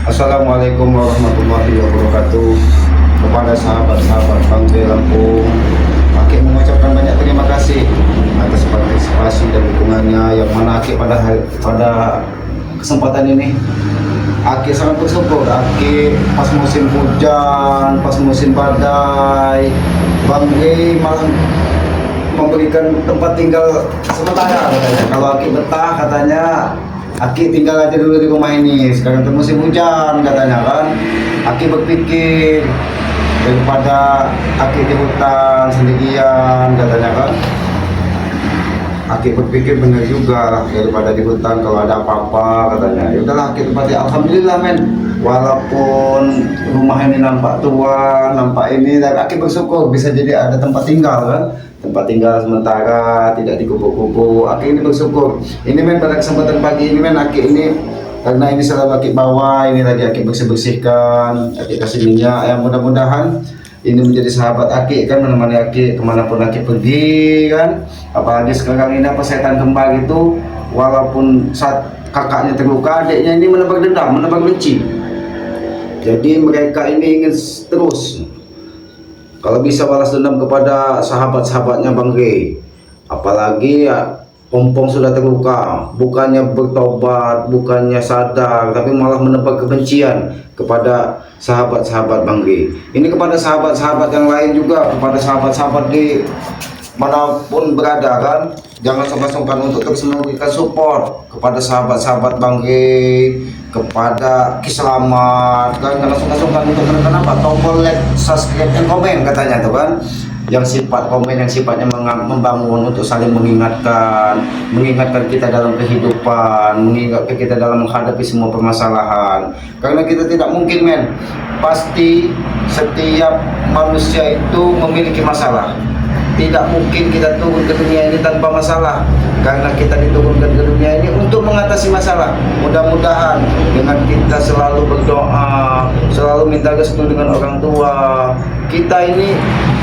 Assalamualaikum warahmatullahi wabarakatuh. Kepada sahabat-sahabat Bangke Lampung, Aki mengucapkan banyak terima kasih atas partisipasi dan dukungannya yang mana Aki pada kesempatan ini. Aki sangat bersyukur. Aki pas musim hujan, pas musim badai, Bangke malah memberikan tempat tinggal sementara katanya. Kalau Aki betah katanya, Aki tinggal aja dulu di rumah ini. Sekarang itu musim hujan katanya kan. Aki berpikir daripada Aki di hutan sendirian katanya kan. Aki berpikir benar juga daripada di hutan kalau ada apa-apa katanya. Ya udahlah Aki tempati. Alhamdulillah men. Walaupun rumah ini nampak tua, nampak ini, tapi Aki bersyukur bisa jadi ada tempat tinggal kan. Tempat tinggal sementara, tidak dikupu-kupu. Aki ini bersyukur. Ini men pada kesempatan pagi ini men Aki ini, karena ini selalu Aki bawa, ini lagi Aki bersih-bersihkan, Aki kasih minyak. Yang mudah-mudahan ini menjadi sahabat Aki kan, menemani Aki kemanapun Aki pergi kan. Apalagi sekarang ini apa setan kembar itu, walaupun saat kakaknya terluka, adiknya ini menebar dendam, menebar benci. Jadi mereka ini ingin terus kalau bisa balas dendam kepada sahabat-sahabatnya Bang Rey. Apalagi ya, Pompong sudah terluka, bukannya bertobat, bukannya sadar, tapi malah menebar kebencian kepada sahabat-sahabat Bang Rey. Ini kepada sahabat-sahabat yang lain juga, kepada sahabat-sahabat di manapun berada kan. Jangan sungkan-sungkan untuk terus memberikan support kepada sahabat-sahabat Bang Rey, kepada Kiselamat kan. Jangan sungkan-sungkan untuk menekan apa, tombol like, subscribe, dan komen katanya tuh kan. Yang sifat komen yang sifatnya membangun untuk saling mengingatkan kita dalam kehidupan, mengingatkan kita dalam menghadapi semua permasalahan. Karena kita tidak mungkin men, pasti setiap manusia itu memiliki masalah. Tidak mungkin kita turun ke dunia ini tanpa masalah, karena kita diturunkan ke dunia ini untuk mengatasi masalah. Mudah-mudahan dengan kita selalu berdoa, selalu minta restu dengan orang tua, kita ini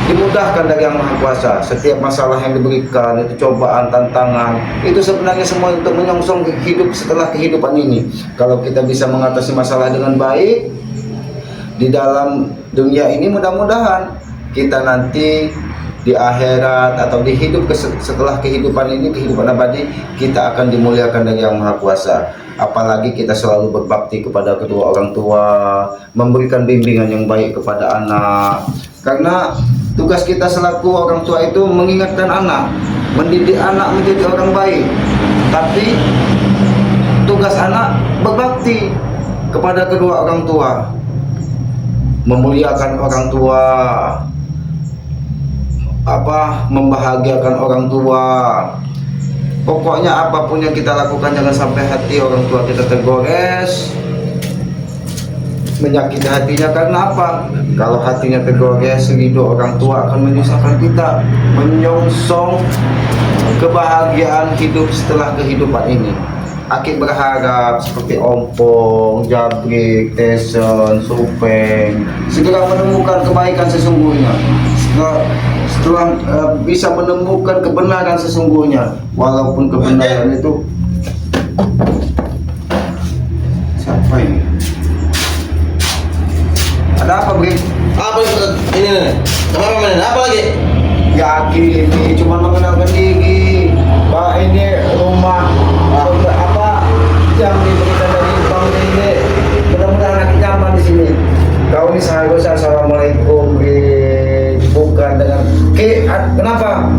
dimudahkan dari Yang Maha Kuasa. Setiap masalah yang diberikan, itu cobaan, tantangan, itu sebenarnya semua untuk menyongsong hidup setelah kehidupan ini. Kalau kita bisa mengatasi masalah dengan baik di dalam dunia ini, mudah-mudahan kita nanti di akhirat atau di hidup setelah kehidupan ini, kehidupan abadi, kita akan dimuliakan dari Yang Maha Kuasa. Apalagi kita selalu berbakti kepada kedua orang tua, memberikan bimbingan yang baik kepada anak. Karena tugas kita selaku orang tua itu mengingatkan anak, mendidik anak menjadi orang baik. Tapi tugas anak berbakti kepada kedua orang tua, memuliakan orang tua, membahagiakan orang tua. Pokoknya apapun yang kita lakukan, jangan sampai hati orang tua kita tergores, menyakiti hatinya. Karena apa? Kalau hatinya tergores, ridho orang tua akan menyusahkan kita, menyongsong kebahagiaan hidup setelah kehidupan ini. Aki berharap seperti Ompong, Jabrik, Teson, Supeng segera menemukan kebaikan sesungguhnya, setelah bisa menemukan kebenaran sesungguhnya. Walaupun kebenaran itu, siapa ini? Ada apa Brik? Apa ini nih? Kameramen apa lagi? Ya Aki ini cuma mengenalkan diri. Pak, ini rumah apa yang diberikan dari Bang ini. Mudah-mudahan Aki nyaman di sini. Kau ini seharusnya assalamualaikum, bukan dengan kenapa?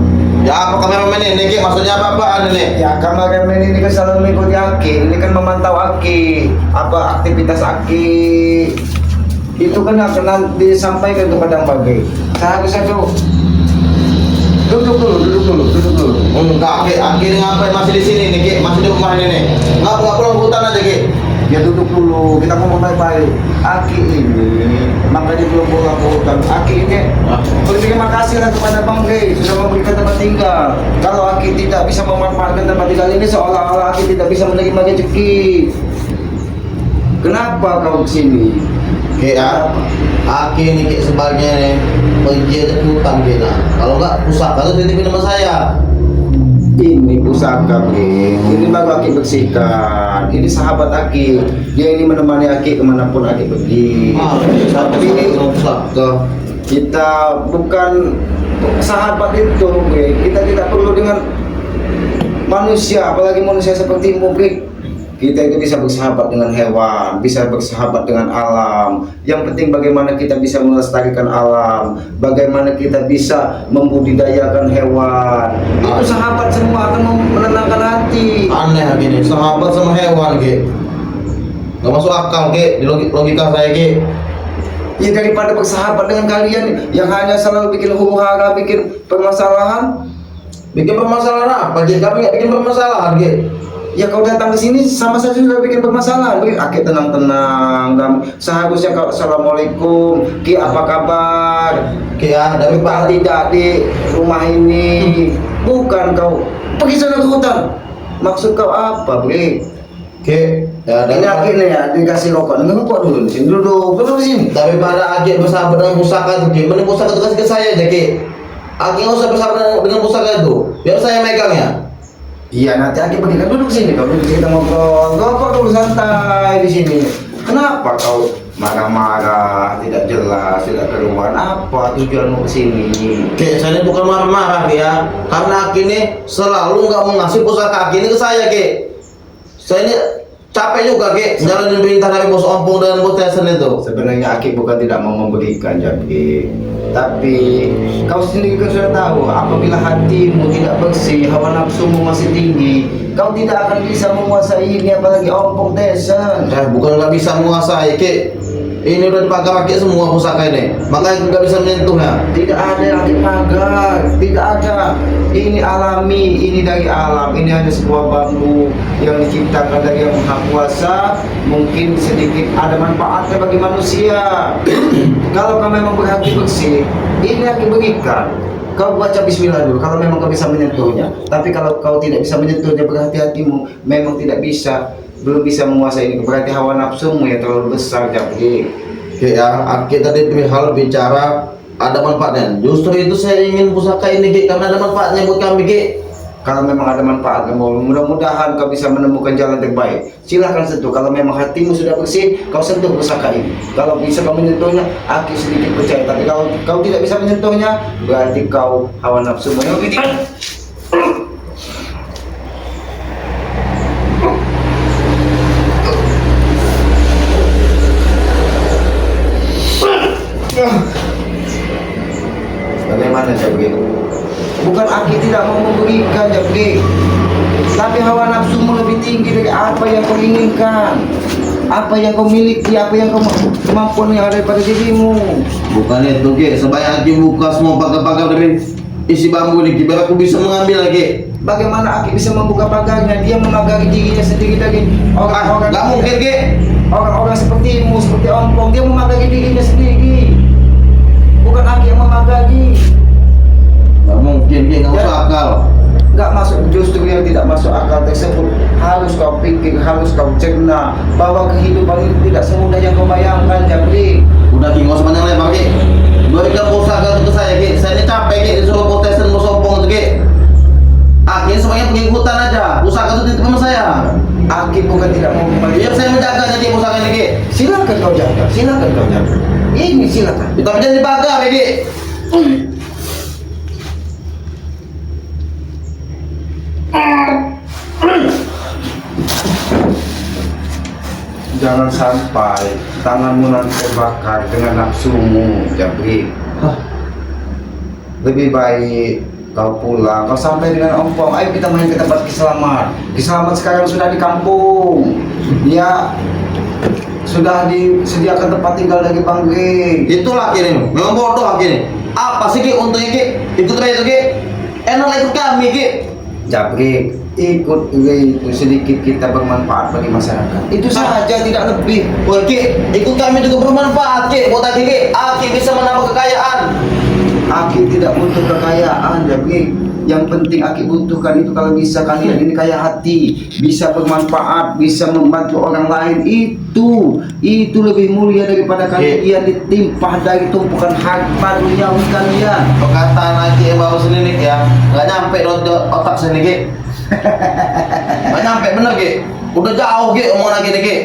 Ya apa kameramen ini? Maksudnya apa-apaan ini? Ya kameramen ini kan selalu mengikuti Aki. Ini kan memantau Aki, apa aktivitas Aki. Itu kan akan disampaikan kepada Bang Rey. Seharusnya tuh duduk dulu. Enggak, Aki ngapain masih di sini nih, Ki? Masih di rumah ini nih. Enggak pulang hutan aja, Ki. Ya duduk dulu, kita ngomong baik-baik. Aki ini makanya belum pulang ke hutan. Aki ini berterima kasih lah kepada Bang Rey sudah memberikan tempat tinggal. Kalau Aki tidak bisa memanfaatkan tempat tinggal ini, seolah-olah Aki tidak bisa menerima rezeki. Kenapa kau kesini? Ki ya, Aki ini Ki sebagai nih penjaga hutan kita. Kalau enggak pusaka itu titipin sama saya. Ini pusaka Ki, ini baru Aki bersihkan. Ini sahabat Aki, dia ini menemani Aki kemanapun Aki pergi. Tapi kita bukan sahabat itu, Ki. Kita tidak perlu dengan manusia, apalagi manusia sepertimu, Ki. Kita itu bisa bersahabat dengan hewan, bisa bersahabat dengan alam. Yang penting bagaimana kita bisa melestarikan alam, bagaimana kita bisa membudidayakan hewan. Itu sahabat semua akan menenangkan hati. Aneh gini, sahabat sama hewan Ki. Gak masuk akal Ki, di logika saya Ki. Ya daripada bersahabat dengan kalian yang hanya selalu bikin huru-hara, bikin permasalahan. Bikin permasalahan apa Ki? Kami gak bikin permasalahan Ki. Ya kau datang ke sini sama saja sudah bikin permasalahan. Beri Aki tenang-tenang. Seharusnya kau assalamualaikum, Ki apa kabar? Ki ya, dari Pak tidak di rumah ini. Bukan kau pergi sana ke hutan. Maksud kau apa, Bre? Ki, ya Ini Aki nih ya, dikasih rokok. Dengar rokok dulu di sini. Duduk di sini. daripada Aki bersahabat dengan pusaka itu Ki, mending pusaka itu kasih ke saya aja Ki. Aki nggak usah bersahabat dengan pusaka itu, biar saya megangnya. Iya, nanti Aki pergi kan duduk sini. Kau duduk kita ngobrol. Rokok dulu santai di sini. Kenapa kau marah-marah, tidak jelas, tidak keruan? Apa tujuanmu ke sini? Ki, saya ini bukan marah-marah Ki ya, karena Aki ini selalu nggak mau ngasih pusaka Aki ini ke saya Ki. Saya ini capek juga Ki, jalanin perintah dari bos Ompong dan bos Tesen itu. Sebenarnya Aki bukan tidak mau memberikan, Jaki. Tapi kau sendiri kan sudah tahu, apabila hatimu tidak bersih, hawa nafsumu masih tinggi, kau tidak akan bisa menguasai ini, apalagi Ompong Tesen. Bukan nggak bisa menguasai Ki. Ini udah dipakai semua pusaka ini, makanya nggak bisa menyentuhnya. Tidak ada yang dipagar, tidak ada. Ini alami, ini dari alam. Ini hanya sebuah bambu yang diciptakan dari Yang Maha Kuasa. Mungkin sedikit ada manfaatnya bagi manusia. Kalau kau memang berhati bersih, ini Aki berikan. Kau baca bismillah dulu kalau memang kau bisa menyentuhnya. Tapi kalau kau tidak bisa menyentuhnya, berhati-hatimu memang tidak bisa, belum bisa menguasai ini. Berarti hawa nafsumu yang terlalu besar, Jaki. Ya, kita tadi hal bicara ada manfaatnya. Justru itu saya ingin pusaka ini Ki, karena ada manfaatnya buat kami Ki. Kalau memang ada manfaatnya, mudah-mudahan kau bisa menemukan jalan terbaik. Silahkan sentuh. Kalau memang hatimu sudah bersih, kau sentuh pusaka ini. Kalau bisa kau menyentuhnya, Aki sedikit percaya. Tapi kalau kau tidak bisa menyentuhnya, berarti kau hawa nafsumu yang lebih tinggi. Bagaimana Jabri? Bukan Aki tidak mau memberikan, Jabri, tapi hawa nafsumu lebih tinggi dari apa yang kau inginkan, apa yang kau miliki, apa yang kau kemampuan yang ada pada dirimu. Bukan itu Ki, supaya Aki buka semua pagar-pagar dari isi bambu ini Ki, biar aku bisa mengambil lagi. Bagaimana Aki bisa membuka pagarnya? Dia memagari dirinya sendiri dari orang-orang. Gak mungkin Ki. Orang-orang sepertimu, seperti Ompong, dia memagari dirinya sendiri. Bukan Aki yang memagari. Gak mungkin Ki, gak masuk akal. Gak masuk, justru yang tidak masuk akal tersebut harus kau pikir, harus kau cerna bahwa kehidupan itu tidak semudah yang kau bayangkan, Jabri. Udah Ki, gak usah panjang lebar Ki. Berikan pusaka itu ke saya Ki. Saya ini capek Ki, disuruh protesan bos Ompong itu Ki. Aki semuanya pergi ke hutan aja. Pusaka itu titip sama saya. Aki bukan tidak mau kembali. Biar saya menjaga jadi pusaka ini Ki. Silakan kau jaga, silakan kau jaga. Ini silakan. Tapi jangan dibakar ya Ki. Jangan sampai tanganmu nanti terbakar dengan nafsumu, Jabri. Lebih baik kau pulang, kau sampai dengan Ompong. Ayo kita main ke tempat Kiselamat. Kiselamat sekarang sudah di kampung. Dia sudah disediakan tempat tinggal dari Panggring. Itulah Ki ini. Memang bodoh Ki ini. Apa sih Ki untungnya Ki? Ikut aja itu Ki. Enak ikut kami Ki. Jabri, ikut itu sedikit kita bermanfaat bagi masyarakat. Itu saja, tidak lebih. Wah Ki, ikut kami juga bermanfaat Ki. Buat Aki bisa menambah kekayaan. Aki tidak butuh kekayaan, Jabri. Yang penting Aki butuhkan itu kalau bisa kalian ini kaya hati, bisa bermanfaat, bisa membantu orang lain, itu lebih mulia daripada kalian ditimpa dari tumpukan harta duniawi kalian. Perkataan lagi baru sendiri ya, nggak nyampe otak sini Ki. Nggak nyampe bener Ki. Udah jauh Ki omongan lagi nih Ki.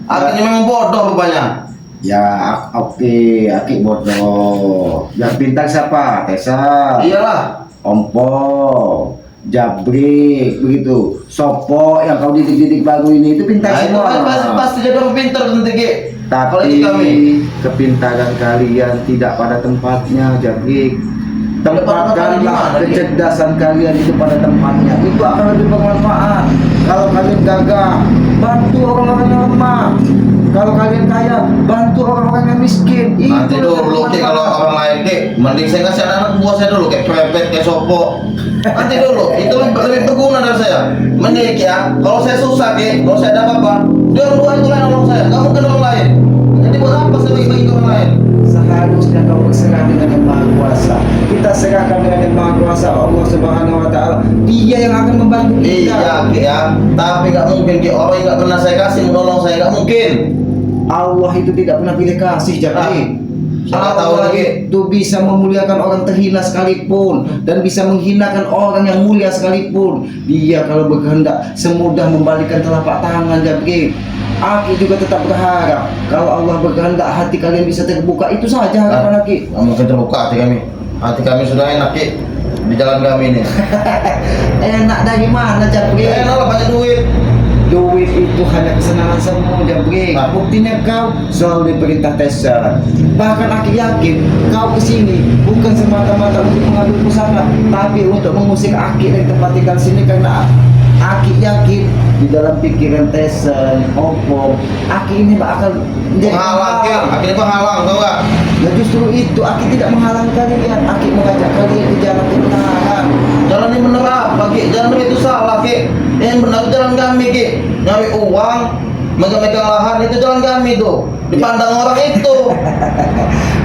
Aki ini memang bodoh rupanya. Ya, oke, Aki bodoh. Yang pintar siapa? Tesa. Iyalah. Ompo, Jabrik, begitu. Sopo yang kau didik-didik baru ini itu pintar Nah, itu semua. kan pasti jadi orang pintar nanti Ki. Kalau Tapi di kami. kepintaran kalian tidak pada tempatnya, Jabrik. Tempatkanlah gimana, Ki? kecerdasan kalian itu pada tempatnya. Itu akan lebih bermanfaat. Kalau kalian gagah, bantu orang-orang yang lemah. Kalau kalian kaya, bantu orang-orang yang miskin. Nanti Itu dulu Ki, kalau orang lain Ki, mending saya kasih anak buah saya dulu kayak Pepet, kayak Sopo. Nanti dulu, itu lebih berguna dari saya. Mending Ki ya, kalau saya susah Ki, kalau saya ada apa-apa, dia orang tua itu lain orang saya, nggak mungkin orang lain. Jadi buat apa saya bagi-bagi ke orang lain? Seharusnya kau berserah dengan yang Maha Kuasa. Kita serahkan dengan yang Maha Kuasa, Allah Subhanahu Wa Taala. Dia yang akan membantu kita. Iya Ki ya, tapi nggak mungkin Ki, orang yang nggak pernah saya kasih menolong saya, nggak mungkin. Allah itu tidak pernah pilih kasih, Jabrik. Saya tahu Allah lagi. itu bisa memuliakan orang terhina sekalipun dan bisa menghinakan orang yang mulia sekalipun. Dia kalau berkehendak semudah membalikan telapak tangan, Jabrik. Aki juga tetap berharap kalau Allah berkehendak hati kalian bisa terbuka, itu saja harapan Aki. Nggak mungkin terbuka hati kami. Hati kami sudah enak Ki, di jalan kami ini. Enak dari mana, Jabrik? Enak lah, banyak duit. Duit itu hanya kesenangan semu, Jabrik. Nah. Buktinya kau selalu diperintah Tesa. Bahkan Aki yakin kau kesini bukan semata-mata untuk mengambil pusaka, tapi untuk mengusir Aki dari tempat tinggal sini, karena Aki yakin di dalam pikiran Tesa, Oppo, Aki ini bakal menjadi Penghalang Ki, akhirnya penghalang, tau nggak? Nah justru itu Aki tidak menghalangi kalian. Aki mengajak kalian ke jalan kebenaran. Jalan ini bener apa Ki? Jalan itu salah Ki. Yang benar jalan kami Ki. Nyari uang, megang-megang lahan itu jalan kami tuh. Dipandang orang itu.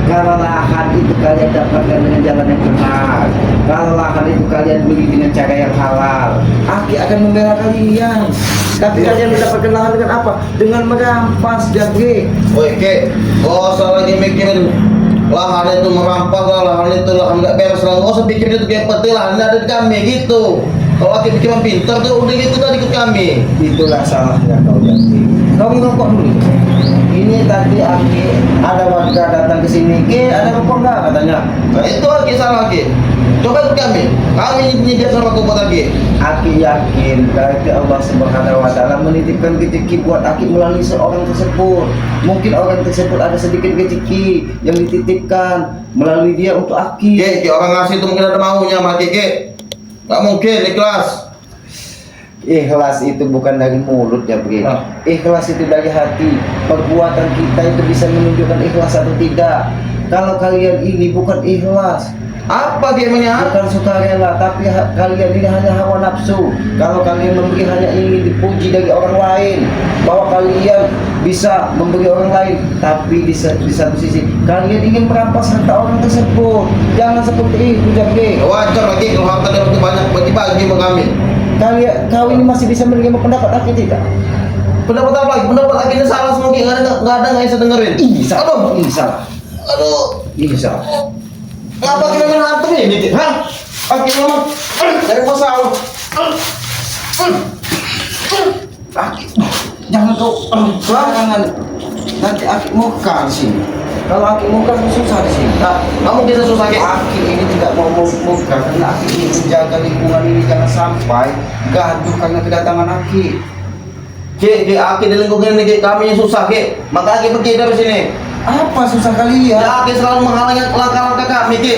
Kalau lahan itu kalian dapatkan dengan jalan yang benar, kalau lahan itu kalian beli dengan cara yang halal, Aki akan membela kalian. Tapi kalian mendapatkan lahan dengan apa? Dengan merampas, Jabrik. Woi Ki, gak usah lagi mikirin lahan itu merampas lah, lahan itu lahan nggak beres lah. Gak usah pikirin itu, kayak penting lahan ada di kami gitu. Kalau Aki pikiran pintar tuh udah gitu tadi ikut kami. Itulah salahnya kau, Jabrik. Kau ngerokok dulu. Ini tadi Aki ada warga datang ke sini, Ki, ada rokok nggak katanya? Nah itu Aki salah Ki. Coba ikut kami. Kami nyediakan rokok buat Aki. Aki yakin berarti Allah Subhanahu Wa Taala menitipkan rezeki buat Aki melalui seorang tersebut. Mungkin orang tersebut ada sedikit rezeki yang dititipkan melalui dia untuk Aki. Ki, orang ngasih itu mungkin ada maunya sama Ki. Gak mungkin ikhlas. Ikhlas itu bukan dari mulut, ya Bri. Ah. Ikhlas itu dari hati. Perbuatan kita itu bisa menunjukkan ikhlas atau tidak. Kalau kalian ini bukan ikhlas, Apa gamenya? bukan sukarela, tapi kalian ini hanya hawa nafsu. Kalau kalian memberi hanya ingin dipuji dari orang lain, bahwa kalian bisa memberi orang lain, tapi di satu sisi kalian ingin merampas harta orang tersebut. Jangan seperti itu, Jabri. Wajar lagi kalau harta dia banyak bagi-bagi sama kami. Kau ini masih bisa menerima pendapat Aki tidak? Pendapat apa lagi? Pendapat Aki ini salah semua Ki. Nggak bisa dengerin. Aduh. Ini salah. Aduh. Ini salah. Ngapa kita main hantu ini Ki? Hah? Aki ngomong dari masalah. Aki, jangan kau jangan. Nanti Aki muka di sini. Kalau Aki muka susah di sini. Nah, kamu bisa susah Ki. Aki ini tidak mau muka karena Aki ingin menjaga lingkungan ini jangan sampai gaduh karena kedatangan Aki. Ki, Aki di lingkungan ini Ki. Kami yang susah Ki. Maka Aki pergi dari sini. Apa susah kalian? Ya, Aki selalu menghalangi langkah-langkah kami Ki.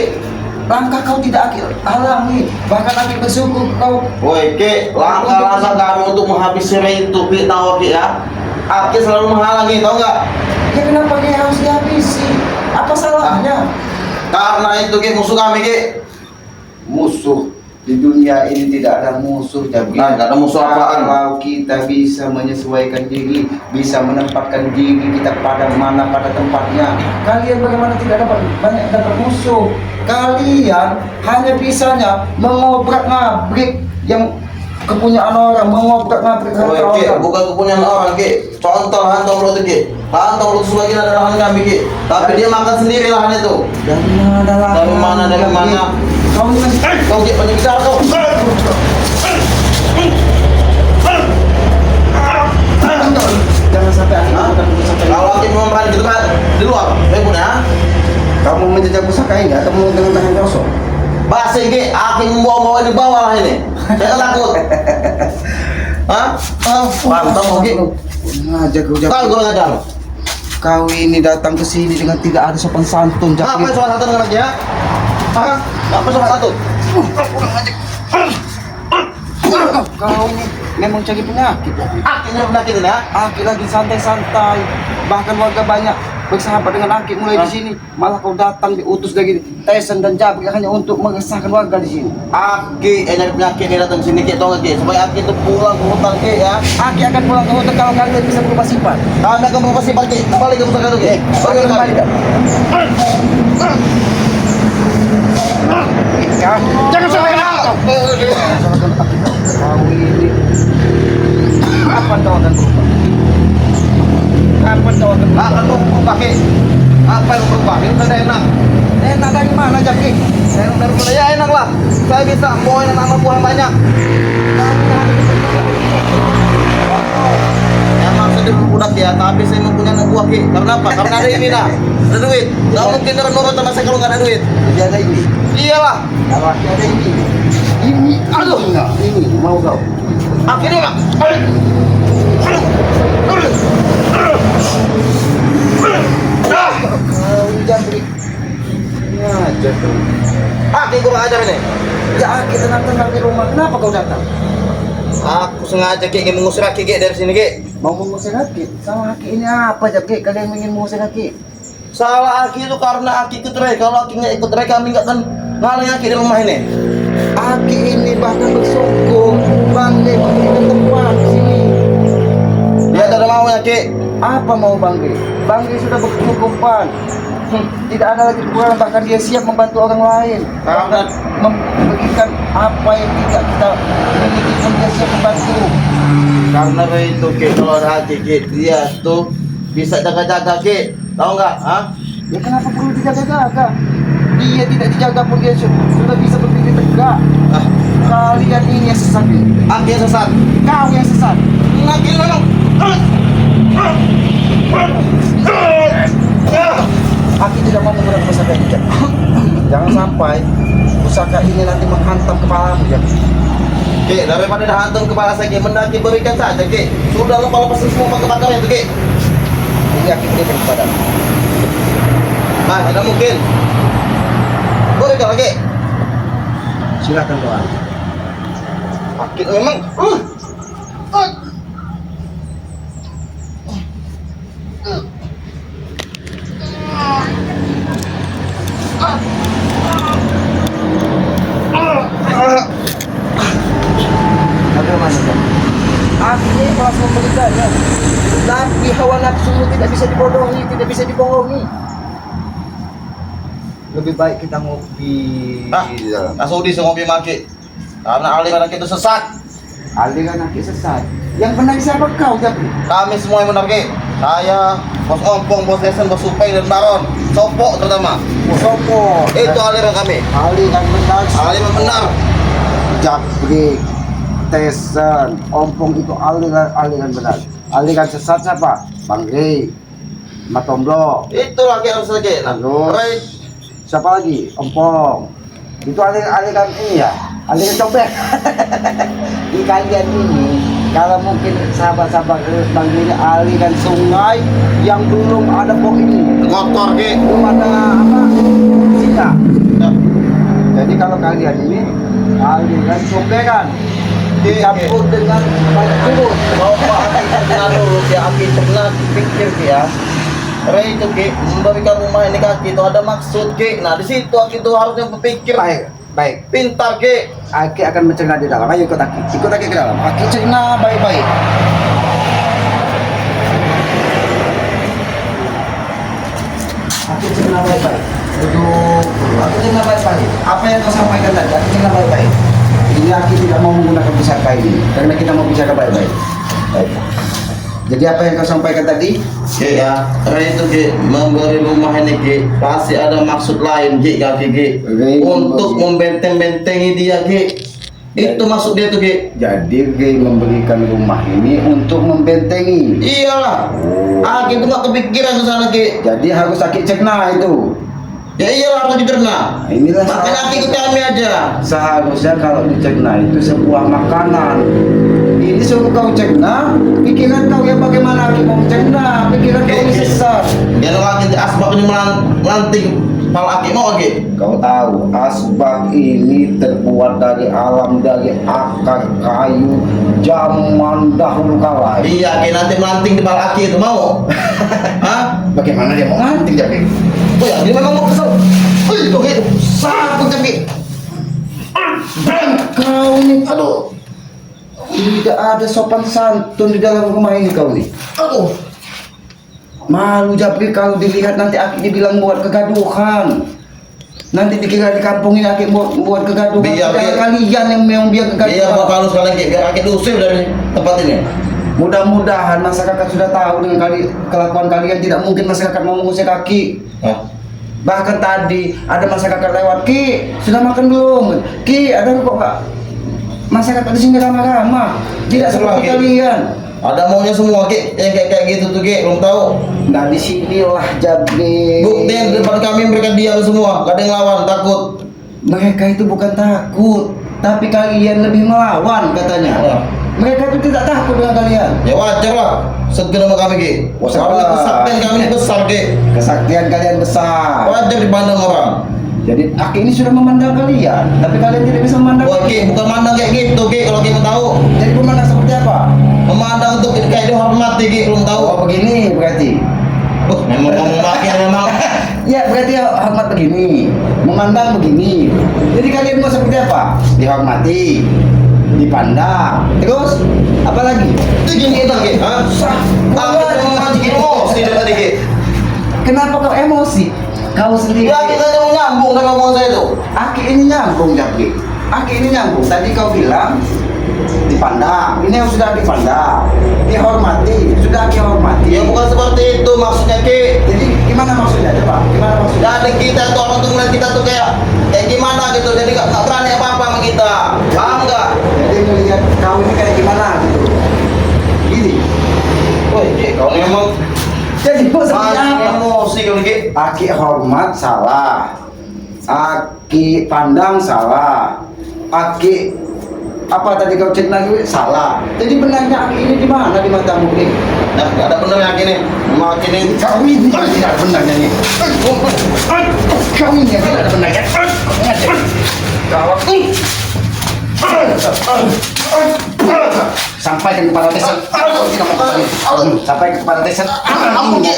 Langkah kau tidak Aki halangi. Bahkan Aki bersyukur kau. Woi Ki, langkah-langkah kami untuk menghabisi itu Ki, tahu Ki ya? Aki selalu menghalangi, tahu nggak? Ya kenapa dia harus dihabisi? Apa salahnya? Karena itu Ki musuh kami Ki. Musuh. Di dunia ini tidak ada musuh, Jaki. Nggak ada musuh apaan? Kalau kita bisa menyesuaikan diri, bisa menempatkan diri kita pada mana, pada tempatnya. Kalian bagaimana tidak dapat banyak dapat musuh? Kalian hanya bisanya mengobrak-ngabrik yang kepunyaan orang, mengobrak-ngabrik harta Oke, orang. bukan kepunyaan orang, Ki. Contoh lahan tong lu Ki. Lahan tong lu lagi ada lahan kami, Ki. Tapi dia makan sendiri lahan itu. Dari mana? Dari mana? Kau ini Kau Ki, banyak bicara kau. jangan sampai Hah? Kalau Ki mau makan gitu kan di luar, baik ya. kamu menjajah pusaka ini atau mau dengan tangan kosong? Bahasa Ki, aku membawa di bawah lah ini. Saya takut. Hah? Pantang Ki. Jago. Kau gue ngajar. Kau ini datang ke sini dengan tidak ada sopan santun, Apa Jaki. soal satu lagi ya? Hah? Apa soal satu? Kau ini memang cari penyakit, Jaki. Akhirnya penyakit ini ya. Aki lagi santai-santai, bahkan warga banyak bersahabat dengan Aki mulai di sini. Malah kau datang diutus dari Tyson dan Jabri hanya untuk meresahkan warga di sini. Aki nyari penyakit dia datang sini Ki, tau gak Ki? Supaya Aki itu pulang ke hutan Ki ya. Aki akan pulang ke hutan kalau kalian bisa berubah sifat. Kami akan berubah sifat Ki. Kembali ke pusaka itu Ki. Bagi kembali. Jangan sampai kau ini. Kapan kau akan berubah? Kapan kau akan berubah? Akan berubah Ki. Apa yang berubah? Ini sudah enak. Enak dari mana, Jaki? Enak dari mana? Ya enak lah. Saya bisa bawa nama buah yang banyak. Emang saya budak ya, tapi saya mempunyai anak buah Ki. Karena apa? Karena ada ini dah. Ada duit. Gak mungkin nurut sama saya kalau gak ada duit. Jadi ada ini. Iyalah. Kalau Aki ada ini. Ini, aduh, enggak. Ini, mau kau? Akhirnya enggak. Kau Jabri. Ya, Jabri. Aki kurang ajar ini. Ya, Aki tenang-tenang di rumah. Kenapa kau datang? Aku sengaja Ki ingin mengusir Aki Ki dari sini Ki. Mau mengusir Aki? Sama Aki ini apa, Jabri? Kalian ingin mengusir Aki? Salah Aki itu karena Aki ikut Ray. Kalau Aki nggak ikut Ray, kami nggak akan ngalang Aki di rumah ini. Aki ini bahkan bersyukur Bangge memberikan tempat di sini. Dia tidak ada maunya Ki. Apa mau Bangge? Bangge sudah berkecukupan. Tidak ada lagi kekurangan, bahkan dia siap membantu orang lain. Bahkan memberikan apa yang tidak kita miliki pun dia siap membantu. Karena itu Ki, kalau ada Aki Ki, dia tuh bisa jaga-jaga Ki. Tahu nggak? Hah? Ya kenapa perlu dijaga-jaga? Dia tidak dijaga pun dia sudah bisa berdiri tegak. Ah, Kalian ini yang sesat ini. Aki yang sesat. Kau yang sesat. Aki memang. Aki tidak mau menggunakan pusaka ini. Jak. Jangan sampai pusaka ini nanti menghantam kepalamu, Jak. Ki, daripada dah hantam kepala saya Ki, mendaki berikan saja Ki. Sudah lupa lepasin semua pakai itu Ki. Ini Aki berikan kepadamu. Ah, tidak mungkin. Berikan lagi. Silakan doa. Aki memang. Bagaimana, Jak? Aki ini kelas pemerintahnya. Tapi hawa nafsu tidak bisa dibodohi, tidak bisa dibohongi. Lebih baik kita ngopi di dalam. Asudi ngopi maki. Karena aliran kita sesat. Aliran Aki sesat. Yang benar siapa kau, Jabri? Kami semua yang benar Ki. Saya, Bos Ompong, Bos Desen, Bos Supeng dan Baron. Sopo terutama. Sopo. Itu aliran kami. Aliran benar. Aliran benar. Jabri, Tyson, Ompong itu aliran benar. Aliran sesat siapa? Bang Rey, Matomblo. Itulah Ki harus lagi. Nah, Terus? Ray, Siapa lagi? Ompong. Itu aliran ini ya, aliran cobek. Di kalian ini, kalau mungkin sahabat-sahabat Bang ini aliran sungai yang belum ada pok ini, kotor Ki. belum ada apa? Sisa. Ya. Jadi kalau kalian ini aliran cobekan, Ki, dicampur dengan banyak turun. Bapak Aki terkenal dulu ya, Aki terkenal pikir Ki ya. Ray itu Ki, memberikan rumah ini ke Aki itu ada maksud Ki. Nah di situ Aki itu harusnya berpikir Baik, baik. pintar Ki. Aki akan mencerna di dalam. Ayo ikut Aki ke dalam. Aki cerna baik-baik. Aki cerna baik-baik. Duduk. Aki cerna baik-baik. Apa yang kau sampaikan tadi? Aki cerna baik-baik. Ini Aki tidak mau menggunakan pusaka ini karena kita mau bicara baik-baik. Baik. Jadi apa yang kau sampaikan tadi? Ki ya, karena itu Ki, memberi rumah ini Ki, pasti ada maksud lain Ki, kaki Ki, untuk membenteng-bentengi dia Ki. Itu maksud dia tuh Ki. Jadi Ki memberikan rumah ini untuk membentengi. Iyalah, Aki itu nggak kepikiran ke sana Ki. Jadi harus Aki cerna itu. Ya iyalah harus dicerna. Nah, inilah Makanya Aki ikut kami aja. seharusnya kalau dicerna itu sebuah makanan. Ini suruh kau cerna, pikiran kau ya bagaimana Aki mau cerna, pikiran kau ini sesat. Jangan lagi asbak ini melanting kepala Aki mau Ki. Kau tahu asbak ini terbuat dari alam, dari akar kayu zaman dahulu kala. Iya Ki, nanti melanting kepala Aki itu mau. Hah? Bagaimana dia mau nganting jadi? Oh ya, dia memang mau kesel. Itu Ki, sakit Ki. Dan kau nih, aduh, tidak ada sopan santun di dalam rumah ini kau nih. Aduh. Malu Japri kalau dilihat nanti Aki dibilang buat kegaduhan. Nanti dikira di kampung ini Aki buat kegaduhan. Biar Kalian yang memang biar kegaduhan. Iya, Pak Paulus sekalian Ki, biar Aki diusir dari tempat ini. Mudah-mudahan masyarakat sudah tahu dengan kelakuan kalian. Tidak mungkin masyarakat mau mengusir Aki. Hah? Bahkan tadi ada masyarakat lewat, Ki, sudah makan belum? Ki, ada kok Pak? Masyarakat di sini ramah-ramah. Tidak seperti Ki. kalian. Ada maunya semua Ki, yang kayak gitu tuh Ki, belum tahu. Nah disinilah Jabri. Bukti di depan kami mereka diam semua, gak ada yang lawan, takut. Mereka itu bukan takut, tapi kalian lebih melawan katanya. Ya. Mereka itu tidak takut dengan kalian. Ya wajar lah, segan sama kami Ki. Karena kesaktian kami ini besar Ki. Kesaktian kalian besar. Wajar dipandang orang. Jadi Aki ini sudah memandang kalian, tapi kalian tidak bisa memandang. Wah Ki, bukan mandang kayak gitu Ki, kalau Ki mau tahu. Jadi memandang seperti apa? Memandang untuk kayak dihormati Ki, belum tahu. Oh begini berarti. Memang ngomong makin memang. Ya berarti hormat begini, memandang begini. Jadi kalian mau seperti apa? Dihormati, dipandang. Terus apa lagi? Itu gini kita Ki, hah? Aku mau mancing emosi dari tadi Ki. Kenapa kau emosi? Kau sendiri. Ya kita mau nyambung dengan ngomong saya itu. Aki ini nyambung Jabri. Aki ini nyambung. Tadi kau bilang dipandang. Ini yang sudah dipandang. Dihormati. Sudah dihormati. Ya bukan seperti itu maksudnya Ki. Jadi gimana maksudnya coba? Gimana maksudnya? Jadi kita tuh orang tuh ngeliat kita tuh kayak gimana gitu, jadi nggak berani apa-apa sama kita, paham nggak? Jadi melihat kau ini kayak gimana gitu. Gini. Woi, Ki, kau ini emang Jadi mau seperti mancing apa? emosi kau Ki. Aki hormat salah. Aki pandang salah. Aki apa tadi kau cek lagi salah. Jadi benarnya Aki ini di mana di matamu nih? Nah, nggak ada benernya Ki nih, makin ini. Kau ini tidak ada benarnya nih. Kau ini yang tidak ada benarnya. Kau sampaikan kepada Tesan. Sampaikan kepada Tesan. Ampun Ki,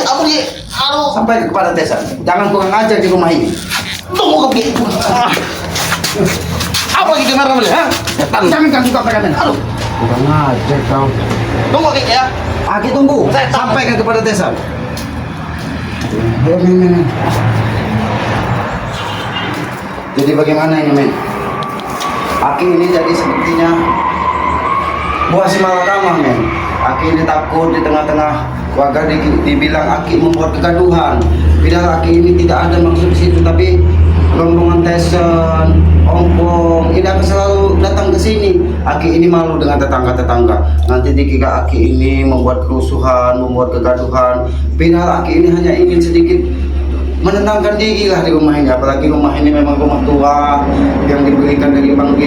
aduh. Sampai kepada Tesan. Jangan kurang ajar di rumah ini. Tunggu Ki. Apa Ki dengar namanya? Hah? Jangan ganggu kepakanan. Aduh. Kurang ajar kau. Tunggu Ki ya. Aki tunggu. Sampaikan kepada Tesan. Jadi bagaimana ini men? Aki ini jadi sepertinya buah si malakama men. Aki ini takut di tengah-tengah warga dibilang Aki membuat kegaduhan. Padahal Aki ini tidak ada maksud di situ, tapi rombongan Tesan, Ompong ini akan selalu datang ke sini. Aki ini malu dengan tetangga-tetangga. Nanti dikira Aki ini membuat kerusuhan, membuat kegaduhan. Padahal Aki ini hanya ingin sedikit menenangkan diri lah di rumah ini. Apalagi rumah ini memang rumah tua yang diberikan dari Bang G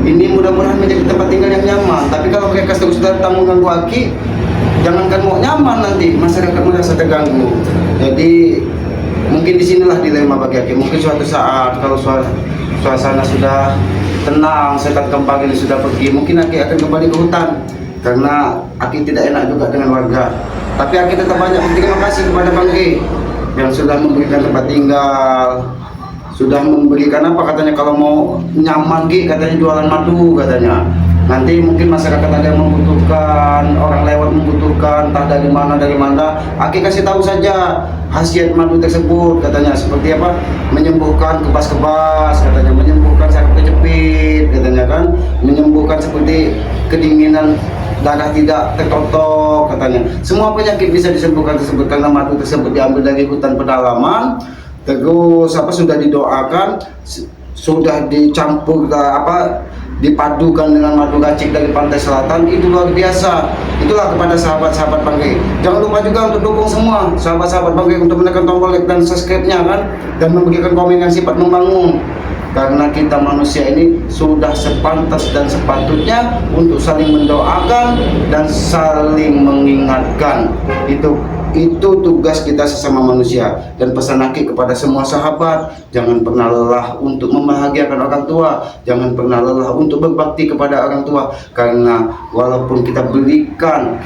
ini mudah-mudahan menjadi tempat tinggal yang nyaman. Tapi kalau mereka terus datang mengganggu Aki, jangankan mau nyaman, nanti masyarakat merasa terganggu. Jadi mungkin disinilah dilema bagi Aki. Mungkin suatu saat kalau suasana sudah tenang, setan kempang ini sudah pergi, mungkin Aki akan kembali ke hutan karena Aki tidak enak juga dengan warga. Tapi Aki tetap banyak berterima kasih kepada Bang G yang sudah memberikan tempat tinggal, sudah memberikan apa katanya, kalau mau nyaman Ki katanya jualan madu katanya. Nanti mungkin masyarakat ada yang membutuhkan, orang lewat membutuhkan, entah dari mana, Aki kasih tahu saja khasiat madu tersebut katanya, seperti apa, menyembuhkan kebas-kebas katanya, menyembuhkan sakit kejepit katanya kan, menyembuhkan seperti kedinginan, darah tidak tertotok katanya. Semua penyakit bisa disembuhkan tersebut karena madu tersebut diambil dari hutan pedalaman. Terus apa, sudah didoakan, sudah dicampur dipadukan dengan madu gacik dari pantai selatan. Itu luar biasa. Itulah kepada sahabat-sahabat Bangke. Jangan lupa juga untuk dukung semua sahabat-sahabat Bangke untuk menekan tombol like dan subscribe-nya kan, dan memberikan komen yang sifat membangun. Karena kita manusia ini sudah sepantas dan sepatutnya untuk saling mendoakan dan saling mengingatkan. Itu tugas kita sesama manusia. Dan pesan Aki kepada semua sahabat, jangan pernah lelah untuk membahagiakan orang tua, jangan pernah lelah untuk berbakti kepada orang tua. Karena walaupun kita berikan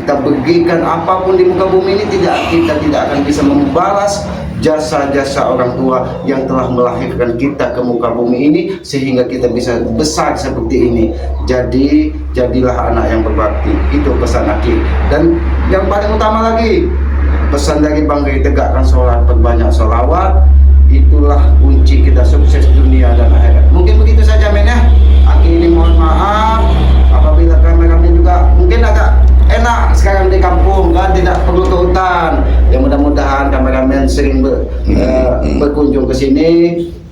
apapun di muka bumi ini, kita tidak akan bisa membalas jasa-jasa orang tua yang telah melahirkan kita ke muka bumi ini sehingga kita bisa besar seperti ini. Jadi jadilah anak yang berbakti. Itu pesan Aki. Dan yang paling utama lagi, pesan dari Bangke, tegakkan sholat, perbanyak sholawat. Itulah kunci kita sukses dunia dan akhirat. Mungkin begitu saja men ya. Aki ini mohon maaf apabila kameramen juga mungkin agak enak sekarang di kampung kan, tidak perlu ke hutan. Yang mudah-mudahan kameramen sering berkunjung ke sini,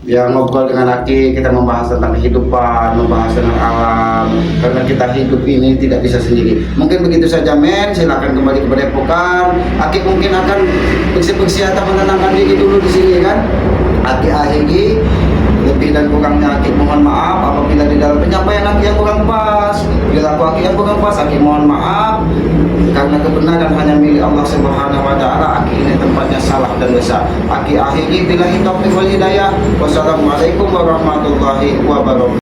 ya ngobrol dengan Aki, kita membahas tentang kehidupan, membahas tentang alam, karena kita hidup ini tidak bisa sendiri. Mungkin begitu saja men, silakan kembali ke Padepokan. Aki mungkin akan bersih-bersih atau menenangkan diri dulu di sini kan. Aki akhiri, lebih dan kurangnya Aki mohon maaf apabila di dalam penyampaian Aki yang kurang pas, perilaku Aki yang kurang pas, Aki mohon maaf. Karena kebenaran hanya milik Allah Subhanahu wa taala. Aki ini tempatnya salah dan dosa. Aki akhiri, billahi taufiq wal hidayah. Wassalamualaikum warahmatullahi wabarakatuh.